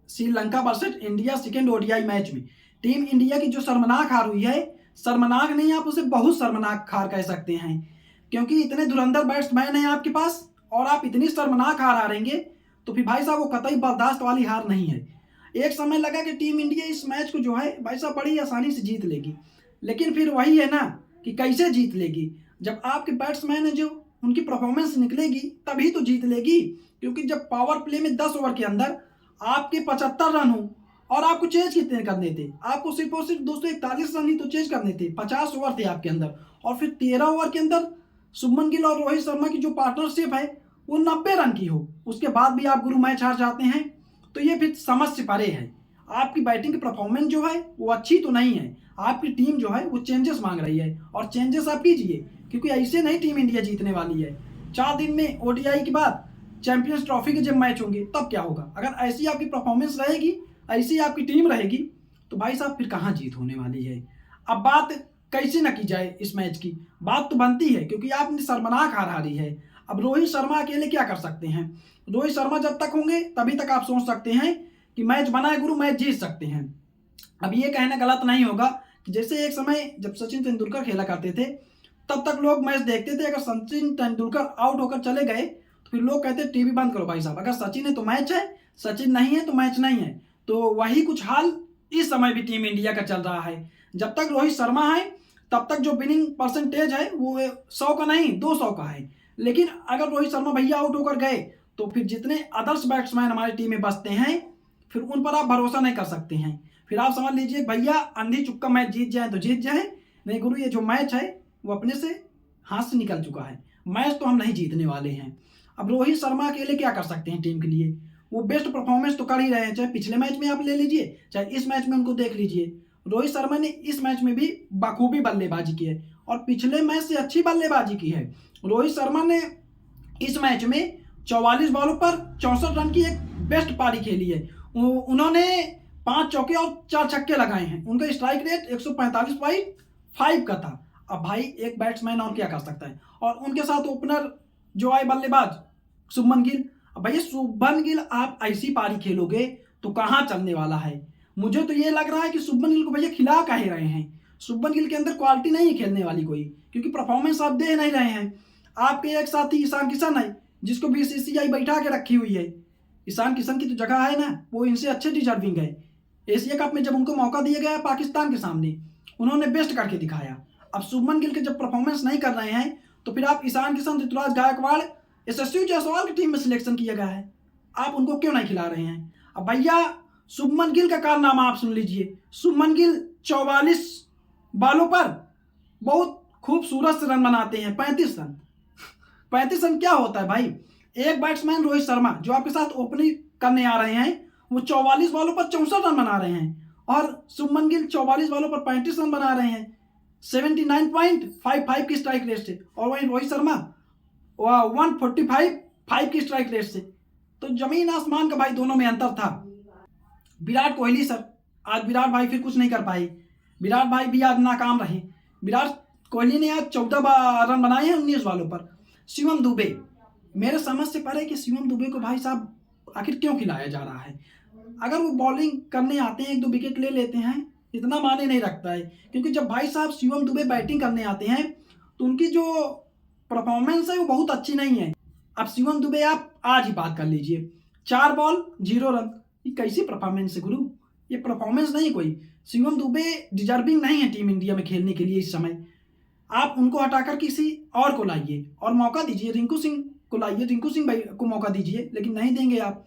Sri Lanka versus India second ODI match में team India की जो शर्मनाक हार हुई है, शर्मनाक नहीं आप उसे बहुत शर्मनाक हार कह सकते हैं, क्योंकि इतने धुरंधर बैट्समैन हैं आपके पास और आप इतनी शर्मनाक हार हारेंगे तो फिर भाई साहब वो कतई बर्दाश्त वाली हार नहीं है। एक समय लगा कि टीम इंडिया इस मैच को जो है भाई साहब बड़ी आसानी से जीत लेगी, लेकिन फिर वही है ना कि कैसे जीत लेगी, जब आपके बैट्समैन है जो उनकी परफॉर्मेंस निकलेगी तभी तो जीत लेगी। क्योंकि जब पावर प्ले में 10 ओवर के अंदर आपके 75 रन हो और आपको चेज कितने करने थे, आपको सिर्फ और सिर्फ 241 रन ही तो चेज करने थे, 50 ओवर थे आपके अंदर, और फिर 13 ओवर के अंदर शुभमन गिल और रोहित शर्मा की जो पार्टनरशिप है वो 90 रन की हो, उसके बाद भी आप गुरु मैच हार जाते हैं, तो ये फिर समझ से परे है। आपकी बैटिंग की परफॉर्मेंस जो है वो अच्छी तो नहीं है, आपकी टीम जो है वो चेंजेस मांग रही है और चेंजेस आप कीजिए, क्योंकि ऐसे नहीं टीम इंडिया जीतने वाली है। 4 दिन में ओडीआई के बाद चैंपियंस ट्रॉफी के जब मैच होंगे तब क्या होगा। अगर ऐसी आपकी परफॉर्मेंस रहेगी, ऐसी आपकी टीम रहेगी, तो भाई साहब फिर कहाँ जीत होने वाली है। अब बात कैसे न की जाए इस मैच की, बात तो बनती है क्योंकि आपने शर्मनाक हार हारी है। अब रोहित शर्मा अकेले क्या कर सकते हैं, रोहित शर्मा जब तक होंगे तभी तक आप सोच सकते हैं कि मैच बनाए गुरु मैच जीत सकते हैं। अब ये कहना गलत नहीं होगा कि जैसे एक समय जब सचिन तेंदुलकर खेला करते थे तब तक लोग मैच देखते थे, अगर सचिन तेंदुलकर आउट होकर चले गए तो फिर लोग कहते टीवी बंद करो भाई साहब, अगर सचिन है तो मैच है, सचिन नहीं है तो मैच नहीं है। तो वही कुछ हाल इस समय भी टीम इंडिया का चल रहा है। जब तक रोहित शर्मा है तब तक जो विनिंग परसेंटेज है वो 100 का नहीं 200 का है, लेकिन अगर रोहित शर्मा भैया आउट होकर गए तो फिर जितने अदर्स बैट्समैन हमारी टीम में बचते हैं फिर उन पर आप भरोसा नहीं कर सकते हैं। फिर आप समझ लीजिए भैया अंधी चुक्का मैच जीत जाए तो जीत जाए, नहीं गुरु ये जो मैच है वो अपने से हाथ से निकल चुका है, मैच तो हम नहीं जीतने वाले हैं। अब रोहित शर्मा अकेले क्या कर सकते हैं टीम के लिए, वो बेस्ट परफॉर्मेंस तो कर ही रहे हैं, चाहे पिछले मैच में आप ले लीजिए चाहे इस मैच में उनको देख लीजिए। रोहित शर्मा ने इस मैच में भी बखूबी बल्लेबाजी की है और पिछले मैच से अच्छी बल्लेबाजी की है। रोहित शर्मा ने इस मैच में 44 बॉलों पर 64 रन की एक बेस्ट पारी खेली है। उन्होंने 5 चौके और 4 छक्के लगाए हैं, उनका स्ट्राइक रेट 145.5 का था। अब भाई एक बैट्समैन और क्या कर सकता है, और उनके साथ ओपनर जो आए बल्लेबाज शुभमन गिल। अब भैया शुभमन गिल आप ऐसी पारी खेलोगे तो कहाँ चलने वाला है। मुझे तो ये लग रहा है कि शुभमन गिल को भैया खिला कहे रहे हैं, शुभमन गिल के अंदर क्वालिटी नहीं है खेलने वाली कोई, क्योंकि परफॉर्मेंस आप दे नहीं रहे हैं। आपके एक साथी ईशान किशन है जिसको बीसीसीआई बैठा के रखी हुई है, ईशान किशन की तो जगह है ना, वो इनसे अच्छे डिजर्विंग है। एशिया कप में जब उनको मौका दिया गया पाकिस्तान के सामने उन्होंने बेस्ट करके दिखाया। अब शुभमन गिल के जब परफॉर्मेंस नहीं कर रहे हैं तो फिर आप ईशान किशन, ऋतुराज गायकवाड़, यशस्वी जायसवाल की टीम में सिलेक्शन किया गया है, आप उनको क्यों नहीं खिला रहे हैं। अब भैया शुभमन गिल का कारनामा आप सुन लीजिए, शुभमन गिल 44 बॉलों पर बहुत खूबसूरत रन बनाते हैं, 35 रन। 35 रन क्या होता है भाई, एक बैट्समैन रोहित शर्मा जो आपके साथ ओपनिंग करने आ रहे हैं वो 44 बॉलों पर 64 रन बना रहे हैं, और शुभमन गिल 44 बॉलों पर 35 रन बना रहे हैं 79.55 की स्ट्राइक रेट से, और वहीं रोहित शर्मा 145 की स्ट्राइक रेट से। तो जमीन आसमान का भाई दोनों में अंतर था। विराट कोहली सर, आज विराट भाई फिर कुछ नहीं कर पाए, विराट भाई भी आज नाकाम रहे। विराट कोहली ने आज 14 रन बनाए हैं 19 बॉलों पर। शिवम दुबे, मेरे समझ से परे कि शिवम दुबे को भाई साहब आखिर क्यों खिलाया जा रहा है। अगर वो बॉलिंग करने आते हैं 1-2 विकेट ले लेते हैं इतना माने नहीं रखता है, क्योंकि जब भाई साहब शिवम दुबे बैटिंग करने आते हैं तो उनकी जो परफॉर्मेंस है वो बहुत अच्छी नहीं है। अब शिवम दुबे आप आज ही बात कर लीजिए, 4 बॉल 0 रन, ये कैसी परफॉर्मेंस है गुरु, ये परफॉर्मेंस नहीं कोई। शिवम दुबे डिजर्विंग नहीं है टीम इंडिया में खेलने के लिए इस समय, आप उनको हटाकर किसी और को लाइए और मौका दीजिए, रिंकू सिंह को लाइए, रिंकू सिंह भाई को मौका दीजिए, लेकिन नहीं देंगे आप।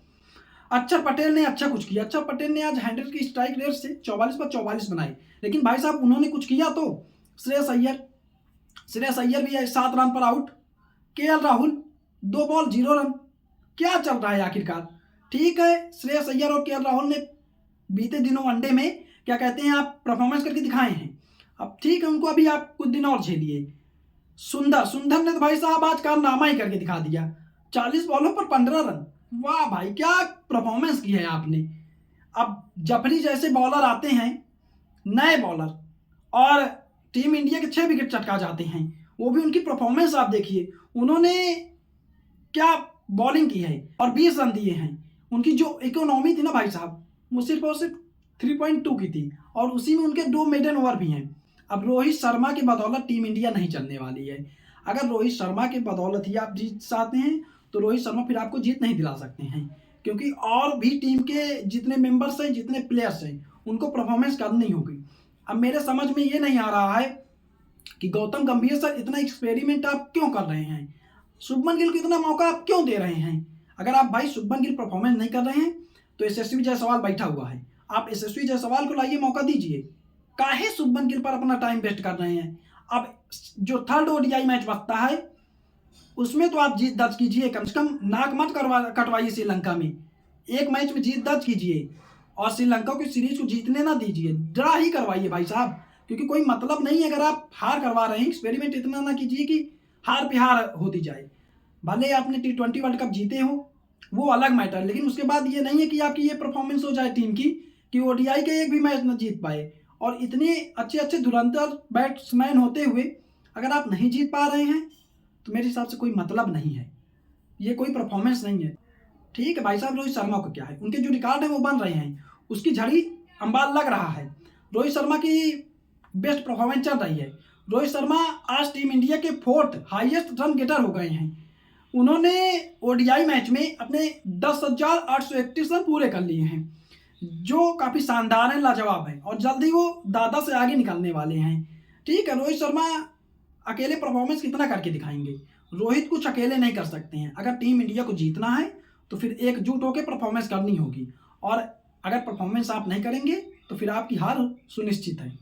अक्षर पटेल ने अच्छा कुछ किया, अक्षर पटेल ने आज 100 की स्ट्राइक रेट से 44 पर 44 बनाई, लेकिन भाई साहब उन्होंने कुछ किया तो। श्रेयस अय्यर भी 7 रन पर out, KL Rahul 2 ball 0 run, क्या चल रहा है आखिरकार। ठीक है श्रेयस अय्यर और केएल राहुल ने बीते दिनों वनडे में क्या कहते हैं आप परफॉर्मेंस करके दिखाए हैं, अब ठीक है उनको अभी आप कुछ दिन और झेलिए। सुंदर ने तो भाई साहब आज कारनामा ही करके दिखा दिया, 40 बॉलों पर 15 रन, वाह भाई क्या परफॉर्मेंस की है आपने। अब जफरी जैसे बॉलर आते हैं नए बॉलर और टीम इंडिया के 6 विकेट चटका जाते हैं, वो भी उनकी परफॉर्मेंस आप देखिए, उन्होंने क्या बॉलिंग की है और 20 रन दिए हैं। उनकी जो इकोनॉमी थी ना भाई साहब वो सिर्फ और सिर्फ 3.2 की थी और उसी में उनके 2 मेडन ओवर भी हैं। अब रोहित शर्मा की बदौलत टीम इंडिया नहीं चलने वाली है। अगर रोहित शर्मा की बदौलत ही आप जीत चाहते हैं तो रोहित शर्मा फिर आपको जीत नहीं दिला सकते हैं, क्योंकि और भी टीम के जितने मेंबर्स हैं, जितने प्लेयर्स हैं, उनको परफॉर्मेंस करनी होगी। अब मेरे समझ में ये नहीं आ रहा है कि गौतम गंभीर सर इतना एक्सपेरिमेंट आप क्यों कर रहे हैं, शुभमन गिल को इतना मौका आप क्यों दे रहे हैं। अगर आप भाई शुभमन गिल परफॉर्मेंस नहीं कर रहे हैं तो यशस्वी जायसवाल बैठा हुआ है, आप यशस्वी जायसवाल को लाइए, मौका दीजिए। काहे शुभमन गिल पर अपना टाइम वेस्ट कर रहे हैं। अब जो थर्ड ओडीआई मैच बचता है उसमें तो आप जीत दर्ज कीजिए, कम से कम नाक मत कटवाइए श्रीलंका में, एक मैच में जीत दर्ज कीजिए और श्रीलंका की सीरीज को जीतने ना दीजिए, ड्रा ही करवाइए भाई साहब, क्योंकि कोई मतलब नहीं है अगर आप हार करवा रहे हैं। एक्सपेरिमेंट इतना ना कीजिए कि हार पे हार होती जाए। भले आपने T20 वर्ल्ड कप जीते हो वो अलग मैटर, लेकिन उसके बाद ये नहीं है कि आपकी ये परफॉर्मेंस हो जाए टीम की कि ओडीआई के एक भी मैच न जीत पाए। और इतने अच्छे अच्छे धुरंधर बैट्समैन होते हुए अगर आप नहीं जीत पा रहे हैं तो मेरे हिसाब से कोई मतलब नहीं है, ये कोई परफॉर्मेंस नहीं है। ठीक है भाई साहब, रोहित शर्मा को क्या है, उनके जो रिकॉर्ड है वो बन रहे हैं, उसकी झड़ी अंबाल लग रहा है। रोहित शर्मा की बेस्ट परफॉर्मेंस चल रही है। रोहित शर्मा आज टीम इंडिया के 4th हाईएस्ट रन गेटर हो गए हैं। उन्होंने ओडीआई मैच में अपने 10,831 रन पूरे कर लिए हैं, जो काफ़ी शानदार है, लाजवाब है, और जल्दी वो दादा से आगे निकलने वाले हैं। ठीक है, रोहित शर्मा अकेले परफॉर्मेंस कितना करके दिखाएंगे, रोहित कुछ अकेले नहीं कर सकते हैं। अगर टीम इंडिया को जीतना है तो फिर एकजुट होकर परफॉर्मेंस करनी होगी, और अगर परफॉर्मेंस आप नहीं करेंगे तो फिर आपकी हार सुनिश्चित है।